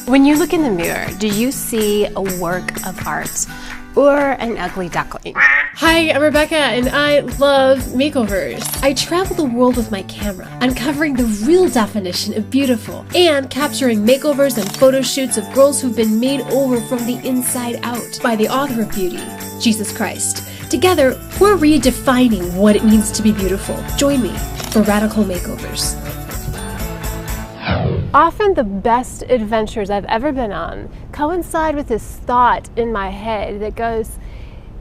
When you look in the mirror, do you see a work of art or an ugly duckling? Hi, I'm Rebecca and I love makeovers. I travel the world with my camera, uncovering the real definition of beautiful and capturing makeovers and photo shoots of girls who've been made over from the inside out by the author of beauty, Jesus Christ. Together, we're redefining what it means to be beautiful. Join me for Radical Makeovers. Often the best adventures I've ever been on coincide with this thought in my head that goes,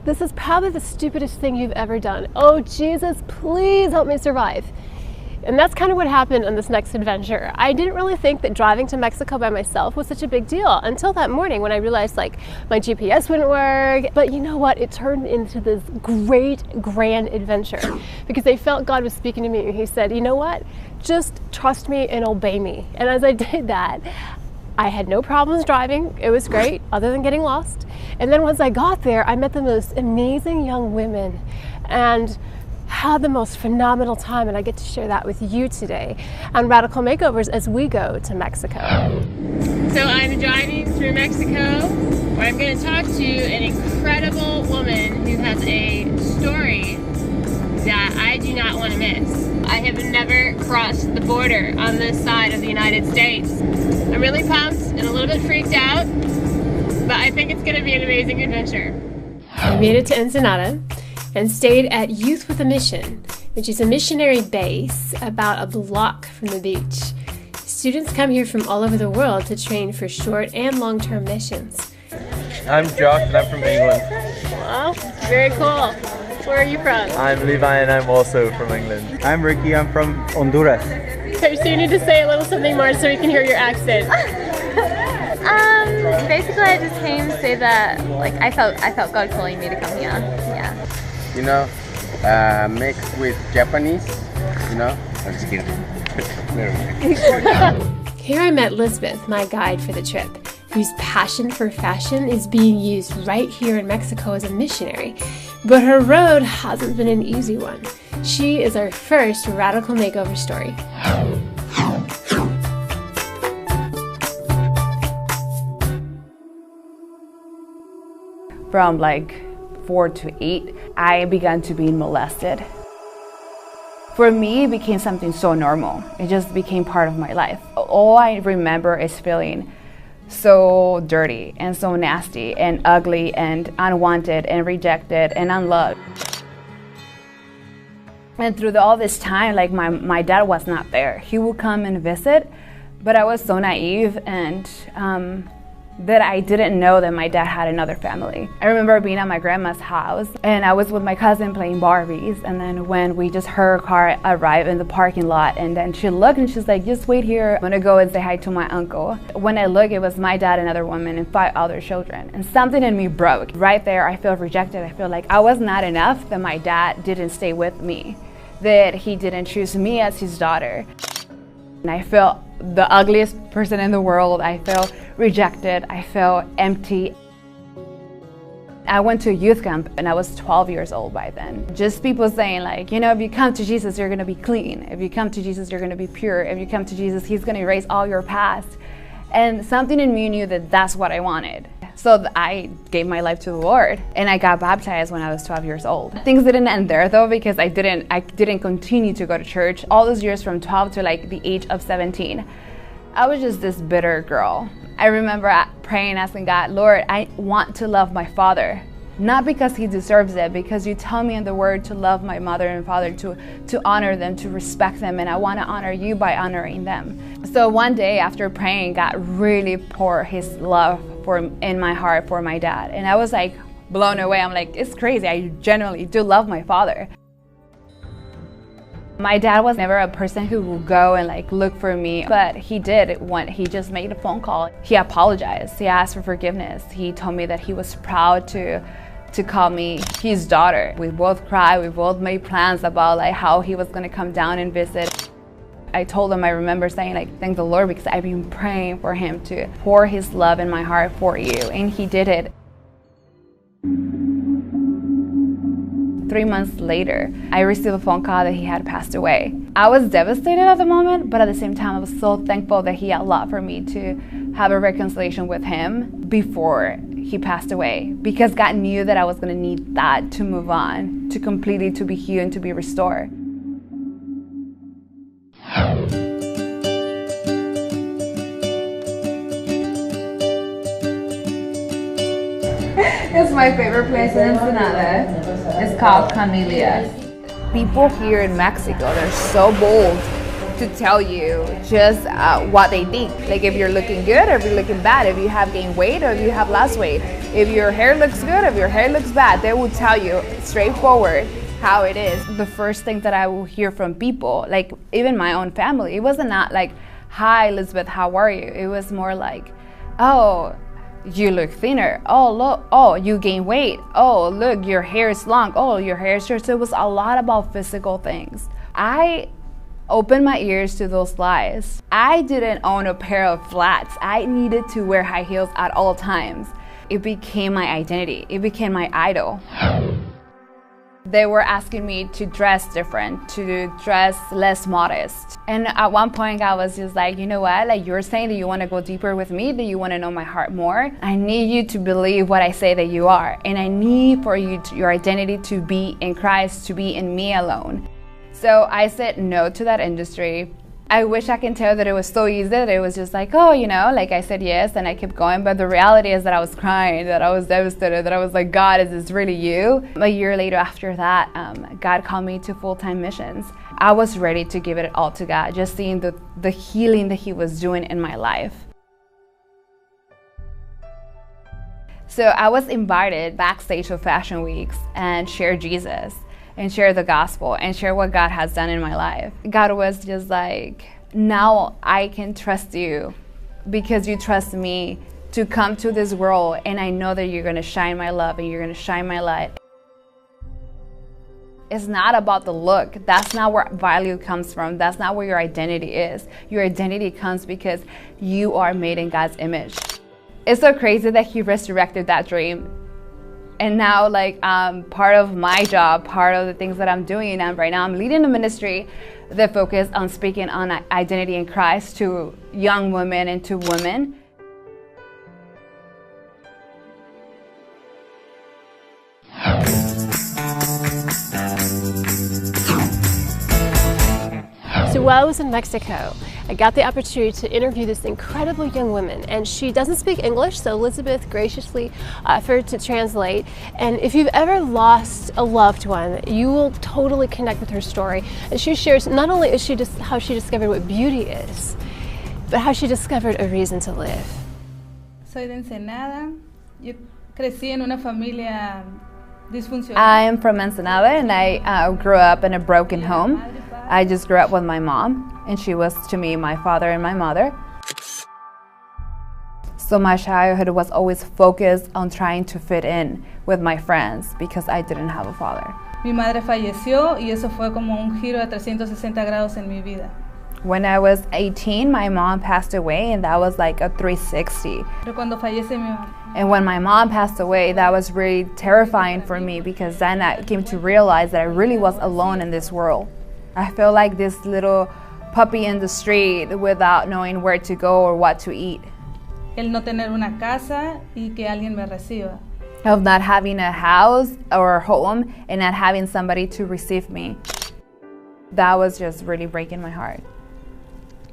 this is probably the stupidest thing you've ever done. Oh, Jesus, please help me survive. And that's kind of what happened on this next adventure. I didn't really think that driving to Mexico by myself was such a big deal until that morning when I realized like my GPS wouldn't work. But you know what? It turned into this great, grand adventure because I felt God was speaking to me and he said, you know what? Just trust me and obey me. And as I did that, I had no problems driving. It was great, other than getting lost. And then once I got there, I met the most amazing young women and had the most phenomenal time, and I get to share that with you today on Radical Makeovers as we go to Mexico. So I'm driving through Mexico where I'm going to talk to an incredible woman who has a story that I do not want to miss. I have never crossed the border on this side of the United States. I'm really pumped and a little bit freaked out, but I think it's going to be an amazing adventure. I made it to Ensenada and stayed at Youth with a Mission, which is a missionary base about a block from the beach. Students come here from all over the world to train for short and long-term missions. I'm Josh and I'm from England. Well, very cool. Where are you from? I'm Levi and I'm also from England. I'm Ricky, I'm from Honduras. Okay, so you need to say a little something more so we can hear your accent. Basically I just came to say that like I felt God calling me to come here. Yeah. You know, mixed with Japanese, you know? I'm just kidding. Here I met Lisbeth, my guide for the trip, whose passion for fashion is being used right here in Mexico as a missionary. But her road hasn't been an easy one. She is our first Radical Makeover story. From like 4 to 8, I began to be molested. For me, it became something so normal. It just became part of my life. All I remember is feeling so dirty and so nasty and ugly and unwanted and rejected and unloved. And through all this time, like my dad was not there. He would come and visit, but I was so naive and that I didn't know that my dad had another family. I remember being at my grandma's house and I was with my cousin playing Barbies, and then when we just heard her car arrive in the parking lot, and then she looked and she's like, just wait here, I'm gonna go and say hi to my uncle. When I look, it was my dad, another woman, and 5 other children, and something in me broke. Right there I feel rejected. I feel like I was not enough, that my dad didn't stay with me, that he didn't choose me as his daughter. And I felt the ugliest person in the world. I felt rejected. I felt empty. I went to a youth camp and I was 12 years old by then. Just people saying like, you know, if you come to Jesus, you're gonna be clean. If you come to Jesus, you're gonna be pure. If you come to Jesus, he's gonna erase all your past. And something in me knew that that's what I wanted. So I gave my life to the Lord, and I got baptized when I was 12 years old. Things didn't end there though, because I didn't continue to go to church all those years from 12 to like the age of 17. I was just this bitter girl. I remember praying, asking God, Lord, I want to love my father. Not because he deserves it, because you tell me in the word to love my mother and father, to honor them, to respect them, and I want to honor you by honoring them. So one day after praying, God really poured his love in my heart for my dad. And I was like blown away. I'm like, it's crazy. I genuinely do love my father. My dad was never a person who would go and like look for me, but he did when he just made a phone call. He apologized. He asked for forgiveness. He told me that he was proud to call me his daughter. We both cried. We both made plans about like how he was going to come down and visit. I told him, I remember saying like, thank the Lord, because I've been praying for him to pour his love in my heart for you, and he did it. 3 months later, I received a phone call that he had passed away. I was devastated at the moment, but at the same time, I was so thankful that he allowed for me to have a reconciliation with him before he passed away, because God knew that I was going to need that to move on, to completely to be healed and to be restored. It's my favorite place in Ensenada. It's called Camellia. People here in Mexico, they're so bold to tell you just what they think. Like if you're looking good or if you're looking bad, if you have gained weight or if you have lost weight, if your hair looks good, if your hair looks bad, they will tell you straightforward how it is. The first thing that I will hear from people, like even my own family, it wasn't not like, hi Elizabeth, how are you? It was more like, oh, you look thinner. Oh, look, oh, you gain weight. Oh, look, your hair is long. Oh, your hair is short. So it was a lot about physical things. I opened my ears to those lies. I didn't own a pair of flats. I needed to wear high heels at all times. It became my identity. It became my idol. They were asking me to dress different, to dress less modest. And at one point I was just like, you know what, like you're saying that you want to go deeper with me, that you want to know my heart more. I need you to believe what I say that you are. And I need for you, your identity to be in Christ, to be in me alone. So I said no to that industry. I wish I can tell that it was so easy, that it was just like, oh, you know, like I said yes and I kept going. But the reality is that I was crying, that I was devastated, that I was like, God, is this really you? A year later after that, God called me to full-time missions. I was ready to give it all to God, just seeing the healing that He was doing in my life. So I was invited backstage of Fashion Weeks and share Jesus, and share the gospel, and share what God has done in my life. God was just like, now I can trust you because you trust me to come to this world, and I know that you're gonna shine my love and you're gonna shine my light. It's not about the look. That's not where value comes from. That's not where your identity is. Your identity comes because you are made in God's image. It's so crazy that He resurrected that dream. And now, like, part of my job, part of the things that I'm doing right now, I'm leading a ministry that focuses on speaking on identity in Christ to young women and to women. So while I was in Mexico, I got the opportunity to interview this incredible young woman, and she doesn't speak English, so Elizabeth graciously offered to translate. And if you've ever lost a loved one, you will totally connect with her story. And she shares not only is she just how she discovered what beauty is, but how she discovered a reason to live. Soy de Ensenada. Yo crecí en una familia disfuncional. I am from Ensenada, and I grew up in a broken home. I just grew up with my mom, and she was to me my father and my mother. So my childhood was always focused on trying to fit in with my friends because I didn't have a father. Mi madre falleció y eso fue como un giro de 360 grados en mi vida. When I was 18, my mom passed away, and that was like a 360. Pero cuando fallece mi mamá, and when my mom passed away, that was really terrifying for me, because then I came to realize that I really was alone in this world. I felt like this little puppy in the street without knowing where to go or what to eat. El no tener una casa y que alguien me reciba. Of not having a house or a home and not having somebody to receive me. That was just really breaking my heart.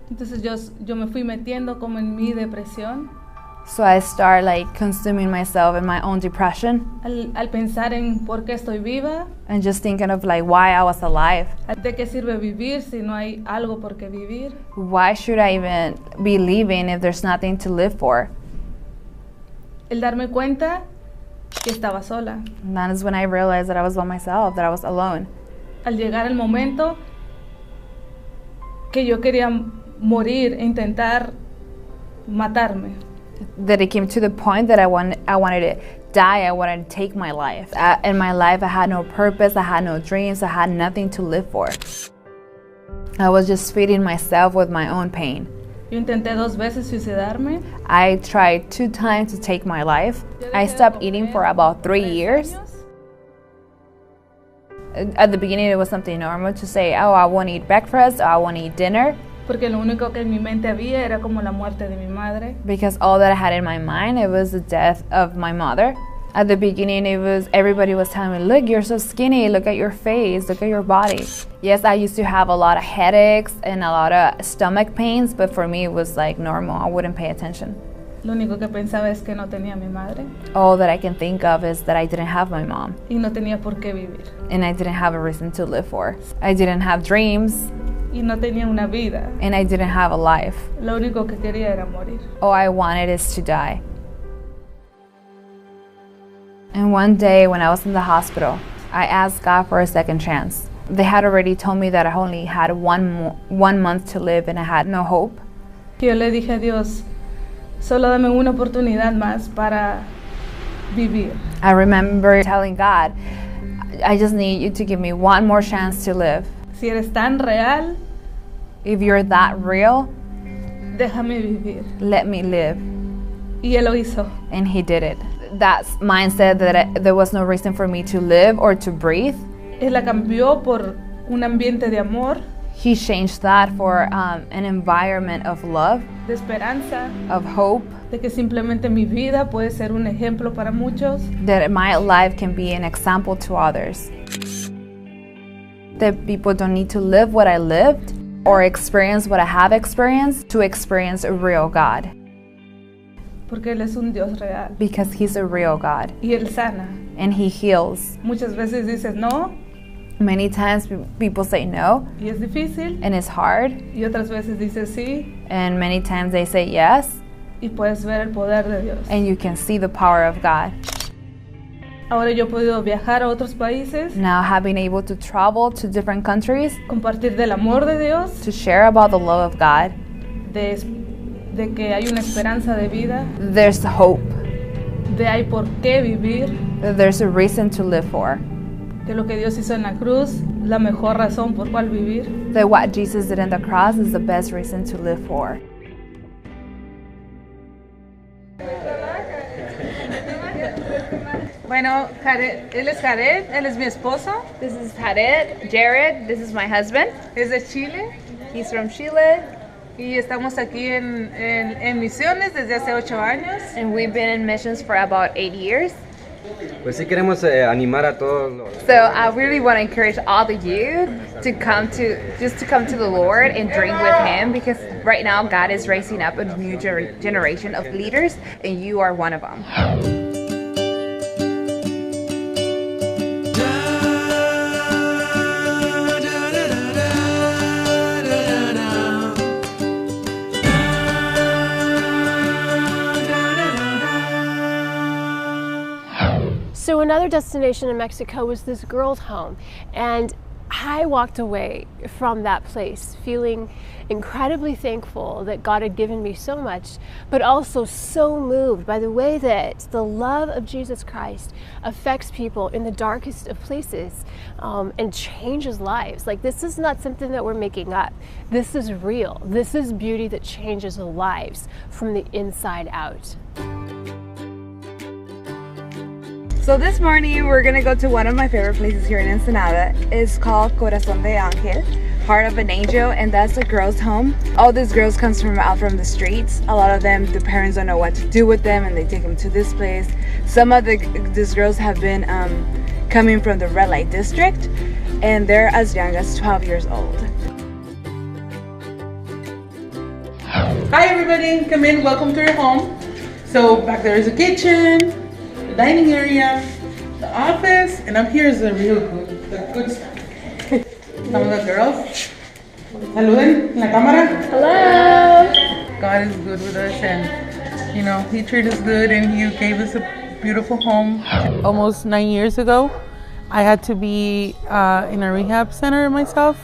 Entonces yo me fui metiendo como en mi depresión. So I started like consuming myself in my own depression. Al pensar en por qué estoy viva. And just thinking of like why I was alive. ¿De qué sirve vivir si no hay algo por qué vivir? Why should I even be living if there's nothing to live for? El darme cuenta que estaba sola. And that is when I realized that I was by myself, that I was alone. Al llegar el momento que yo quería morir e intentar matarme. That it came to the point that I wanted to die, I wanted to take my life. In my life, I had no purpose, I had no dreams, I had nothing to live for. I was just feeding myself with my own pain. Yo intenté 2 veces suicidarme. I tried 2 times to take my life. I stopped eating for about 3 years. At the beginning, it was something normal to say, oh, I won't eat breakfast, or I won't eat dinner. Porque lo único que en mi mente había era como la muerte de mi madre. Because all that I had in my mind, it was the death of my mother. At the beginning, everybody was telling me, look, you're so skinny, look at your face, look at your body. Yes, I used to have a lot of headaches and a lot of stomach pains, but for me it was like normal. I wouldn't pay attention. Lo único que pensaba es que no tenía mi madre. All that I can think of is that I didn't have my mom. Y no tenía por qué vivir. And I didn't have a reason to live for. I didn't have dreams. Y no tenía una vida. And I didn't have a life. Lo único que quería era morir. All I wanted is to die. And one day when I was in the hospital, I asked God for a second chance. They had already told me that I only had one month to live and I had no hope. Yo le dije a Dios, solo dame una oportunidad más para vivir. I remember telling God, I just need you to give me one more chance to live. Si eres tan real, if you're that real, déjame vivir. Let me live. Y Él lo hizo. And He did it. That mindset that there was no reason for me to live or to breathe. Él la cambió por un ambiente de amor. He changed that for an environment of love, de esperanza, of hope, de que simplemente mi vida puede ser un ejemplo para muchos. That my life can be an example to others. That people don't need to live what I lived or experience what I have experienced to experience a real God. Porque Él es un Dios real. Because He's a real God. Y Él sana. And He heals. Muchas veces dices no. Many times people say no. Y es difícil. And it's hard. Y otras veces dices sí. And many times they say yes. Y puedes ver el poder de Dios. And you can see the power of God. Ahora yo he podido viajar a otros países. Now having able to travel to different countries. Compartir del amor de Dios. To share about the love of God. De que hay una esperanza de vida. There's hope. De hay por qué vivir. There's a reason to live for. Que lo que Dios hizo en la cruz, la mejor razón por cual vivir. That what Jesus did on the cross is the best reason to live for. Bueno, Jared, él es Jared, él es mi esposo. This is Jared, this is my husband. Es de Chile. He's from Chile. Y estamos aquí en misiones desde hace 8 años. And we've been in missions for about 8 years. Pues sí queremos animar a todos. So I really want to encourage all of you to come to the Lord and drink with Him, because right now God is raising up a new generation of leaders, and you are one of them. So another destination in Mexico was this girl's home, and I walked away from that place feeling incredibly thankful that God had given me so much, but also so moved by the way that the love of Jesus Christ affects people in the darkest of places and changes lives. Like, this is not something that we're making up. This is real. This is beauty that changes lives from the inside out. So this morning we're gonna go to one of my favorite places here in Ensenada. It's called Corazón de Ángel, Heart of an Angel, and that's a girl's home. All these girls comes from out from the streets. A lot of them, the parents don't know what to do with them, and they take them to this place. Some of these girls have been coming from the red light district, and they're as young as 12 years old. Hi everybody, come in, welcome to your home. So back there is a kitchen, dining area, the office, and up here is the real good, the good stuff. Some of the girls. Saluden en la cámara. Hello. God is good with us, and you know, He treated us good, and He gave us a beautiful home. Almost 9 years ago, I had to be in a rehab center myself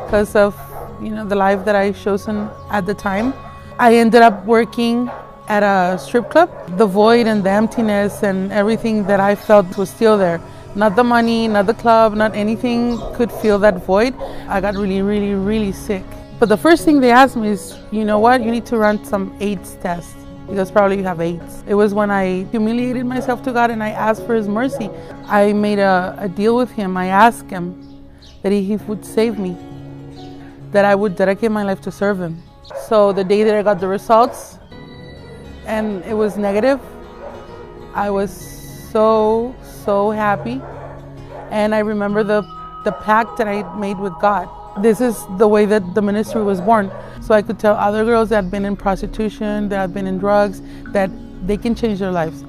because of, you know, the life that I chosen at the time. I ended up working at a strip club. The void and the emptiness and everything that I felt was still there. Not the money, not the club, not anything could fill that void. I got really, really, really sick. But the first thing they asked me is, you know what, you need to run some AIDS tests because probably you have AIDS. It was when I humiliated myself to God and I asked for His mercy. I made a deal with Him. I asked Him that He would save me. that I would dedicate my life to serve Him. So the day that I got the results and it was negative, I was so happy. And I remember the pact that I made with God. This is the way that the ministry was born. So I could tell other girls that had been in prostitution, that had been in drugs, that they can change their lives.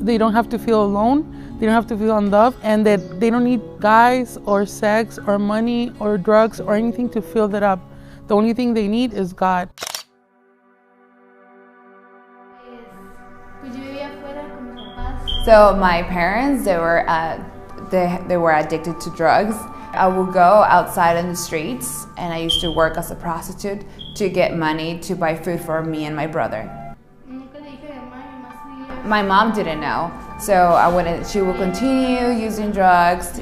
They don't have to feel alone. They don't have to feel unloved, and that they don't need guys or sex or money or drugs or anything to fill that up. The only thing they need is God. So my parents, they were addicted to drugs. I would go outside in the streets, and I used to work as a prostitute to get money to buy food for me and my brother. My mom didn't know, so she would continue using drugs.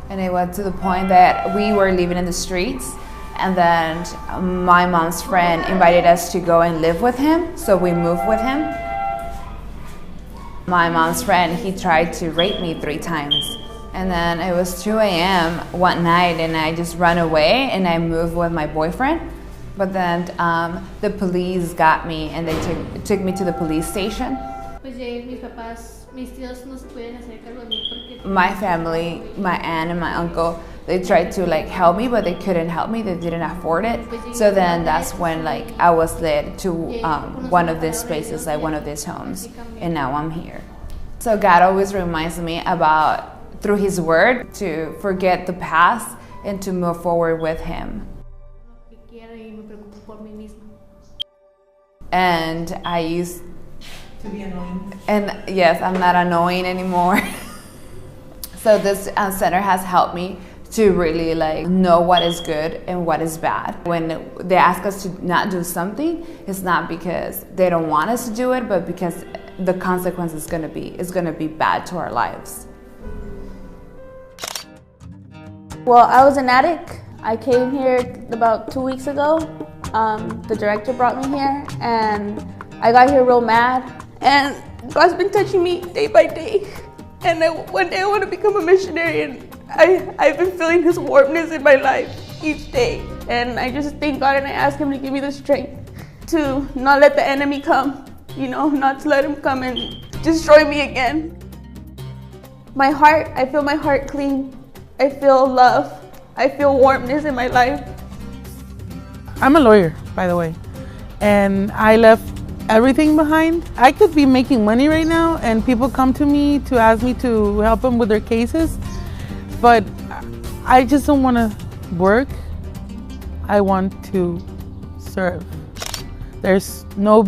And it was to the point that we were living in the streets, and then my mom's friend invited us to go and live with him, so we moved with him. My mom's friend, he tried to rape me 3 times. And then it was 2 a.m. one night, and I just ran away and I moved with my boyfriend. But then the police got me, and they took me to the police station. My family, my aunt and my uncle, they tried to help me, but they couldn't help me. They didn't afford it. So then that's when I was led to one of these places, one of these homes, and now I'm here. So God always reminds me about, through His Word, to forget the past and to move forward with Him. And I used to be annoying. And yes, I'm not annoying anymore. So this center has helped me to really know what is good and what is bad. When they ask us to not do something, it's not because they don't want us to do it, but because the consequence is going to be bad to our lives. Well, I was an addict. I came here about 2 weeks ago. The director brought me here, and I got here real mad. And God's been touching me day by day. And one day I want to become a missionary, and I've been feeling His warmness in my life each day. And I just thank God, and I ask Him to give me the strength to not let the enemy come, not to let him come and destroy me again. My heart, I feel my heart clean. I feel love. I feel warmness in my life. I'm a lawyer, by the way, and I left everything behind. I could be making money right now, and people come to me to ask me to help them with their cases, but I just don't want to work. I want to serve. There's no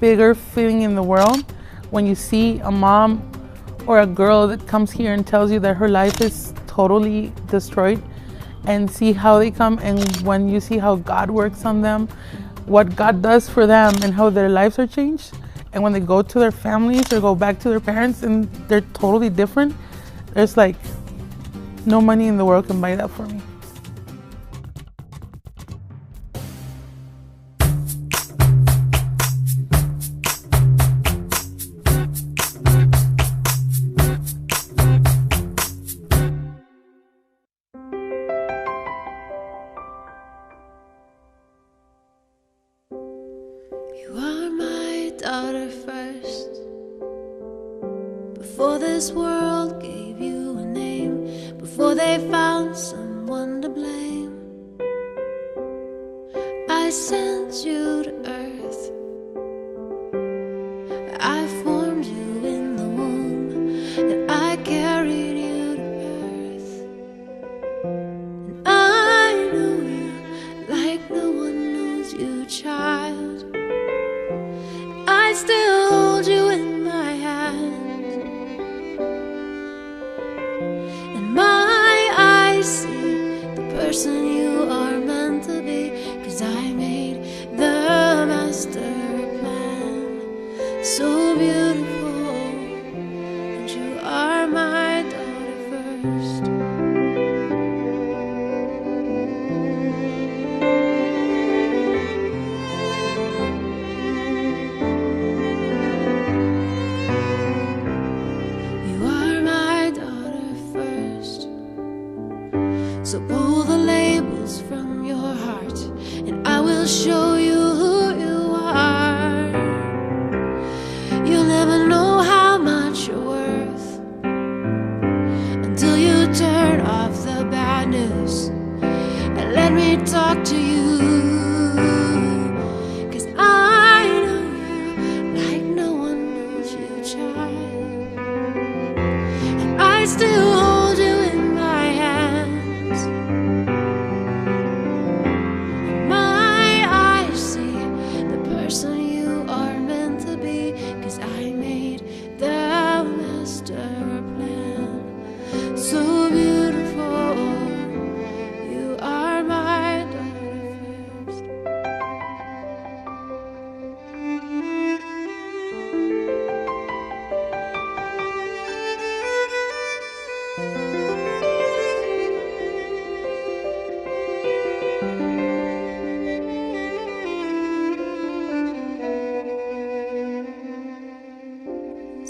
bigger feeling in the world when you see a mom or a girl that comes here and tells you that her life is totally destroyed, and see how they come, and when you see how God works on them, what God does for them, and how their lives are changed, and when they go to their families or go back to their parents and they're totally different, there's no money in the world can buy that for me. Daughter first, before this world gave you a name, before they found someone to blame, I sent you to earth. I formed you in the womb, and I carried you to birth. And I knew you like no one knows you, child. I still hold you in my hand, and my eyes see the person you are meant to be, 'cause I made the master plan so beautiful, and you are my daughter first. So pull the labels from your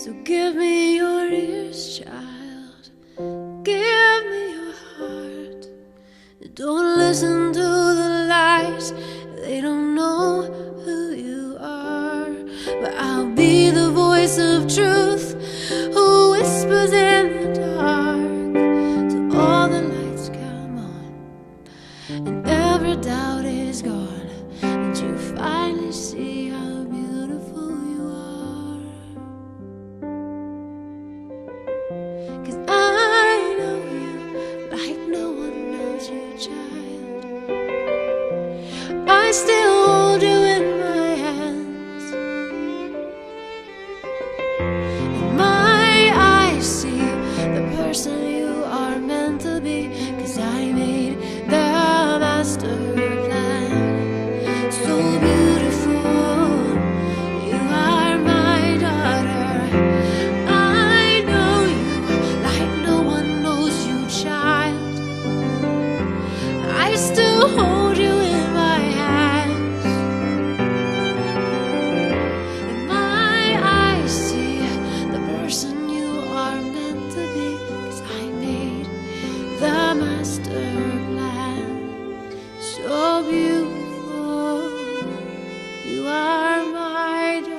So give me your ears, child. Give me your heart. Don't listen to the lies. They don't know who you are. But I'll be the voice of truth who whispers in the dark till all the lights come on and every doubt is gone, and you finally see how beautiful you are. 'Cause I know you like no one knows you, child. I still hold you in my hands. In my eyes see the person you are meant to be, 'cause I made the master plan. So beautiful, you are my daughter. I know you like no one knows you, child. I still hold you in my hands. In my eyes see the person you are meant to be, 'cause I made the master plan. So beautiful, you are my daughter.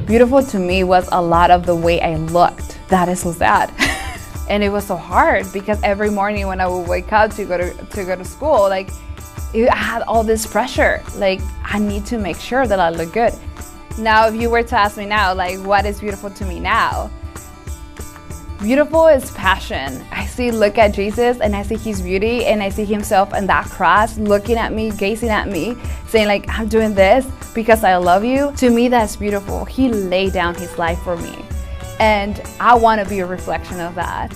Beautiful to me was a lot of the way I looked. That is so sad. And it was so hard because every morning when I would wake up to go to school, like I had all this pressure. Like I need to make sure that I look good. Now, if you were to ask me now, like what is beautiful to me now? Beautiful is passion. I look at Jesus and I see his beauty and I see himself in that cross looking at me, gazing at me, saying like, I'm doing this because I love you. To me, that's beautiful. He laid down his life for me. And I want to be a reflection of that.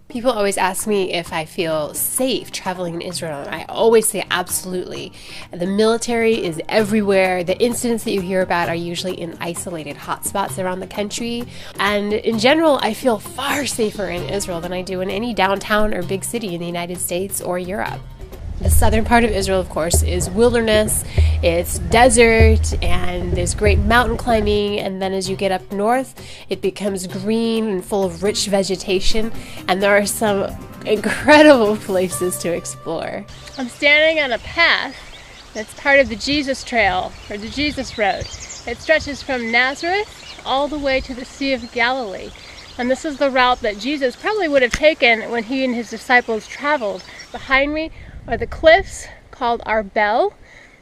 People always ask me if I feel safe traveling in Israel, and I always say absolutely. The military is everywhere. The incidents that you hear about are usually in isolated hotspots around the country. And in general, I feel far safer in Israel than I do in any downtown or big city in the United States or Europe. The southern part of Israel, of course, is wilderness, it's desert, and there's great mountain climbing, and then as you get up north, it becomes green and full of rich vegetation, and there are some incredible places to explore. I'm standing on a path that's part of the Jesus Trail, or the Jesus Road. It stretches from Nazareth all the way to the Sea of Galilee, and this is the route that Jesus probably would have taken when he and his disciples traveled. Behind me are the cliffs called Arbel,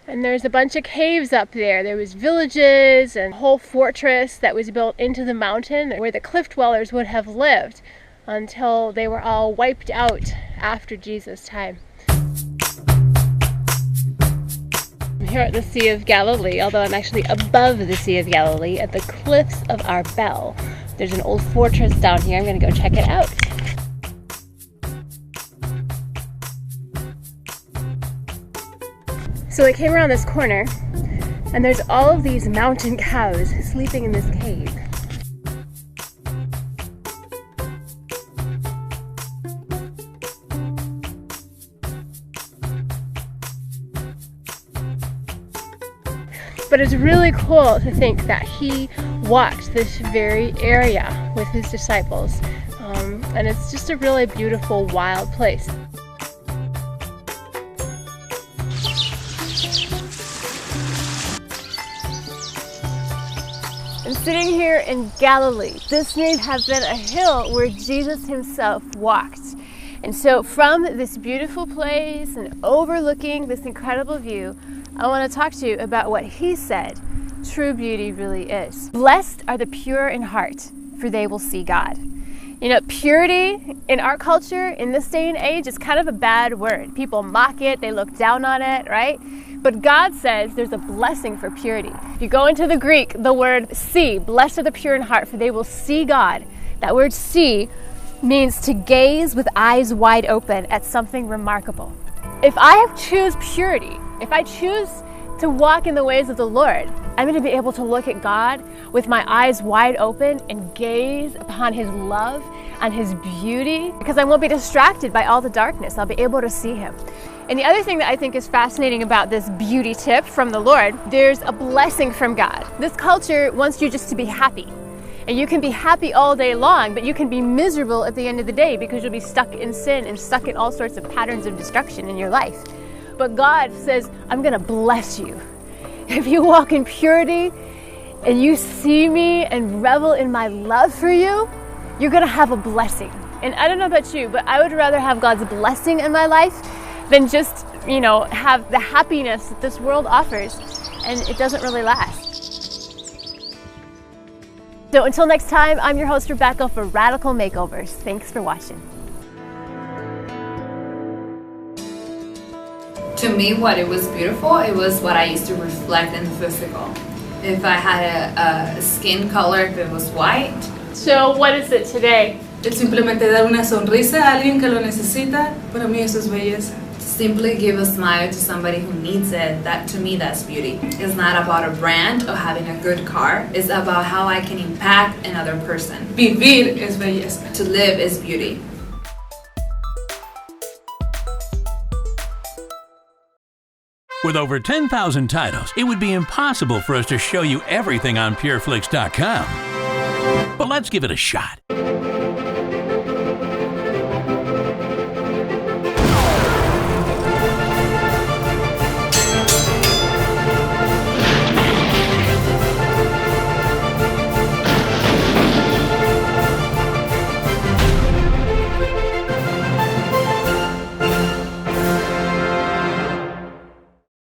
and there's a bunch of caves up there. There was villages and a whole fortress that was built into the mountain where the cliff dwellers would have lived until they were all wiped out after Jesus' time. I'm here at the Sea of Galilee, although I'm actually above the Sea of Galilee at the cliffs of Arbel. There's an old fortress down here. I'm going to go check it out. So I came around this corner, and there's all of these mountain cows sleeping in this cave. But it's really cool to think that he walked this very area with his disciples. And it's just a really beautiful, wild place. I'm sitting here in Galilee. This may have been a hill where Jesus himself walked. And so from this beautiful place and overlooking this incredible view, I want to talk to you about what he said true beauty really is. Blessed are the pure in heart, for they will see God. You know, purity in our culture in this day and age is kind of a bad word. People mock it, they look down on it, right? But God says there's a blessing for purity. If you go into the Greek, the word see, blessed are the pure in heart, for they will see God. That word see means to gaze with eyes wide open at something remarkable. If I choose purity, if I choose to walk in the ways of the Lord, I'm going to be able to look at God with my eyes wide open and gaze upon his love and his beauty, because I won't be distracted by all the darkness. I'll be able to see him. And the other thing that I think is fascinating about this beauty tip from the Lord, there's a blessing from God. This culture wants you just to be happy. And you can be happy all day long, but you can be miserable at the end of the day because you'll be stuck in sin and stuck in all sorts of patterns of destruction in your life. But God says, I'm going to bless you. If you walk in purity and you see me and revel in my love for you, you're going to have a blessing. And I don't know about you, but I would rather have God's blessing in my life than just, have the happiness that this world offers, and it doesn't really last. So until next time, I'm your host, Rebecca, for Radical Makeovers. Thanks for watching. To me, what it was beautiful, it was what I used to reflect in the physical. If I had a skin color, if it was white. So what is it today? Es simplemente dar una sonrisa a alguien que lo necesita. Para mí eso es belleza. Simply give a smile to somebody who needs it. That, to me, that's beauty. It's not about a brand or having a good car. It's about how I can impact another person. Vivir es belleza. To live is beauty. With over 10,000 titles, it would be impossible for us to show you everything on pureflix.com. But let's give it a shot.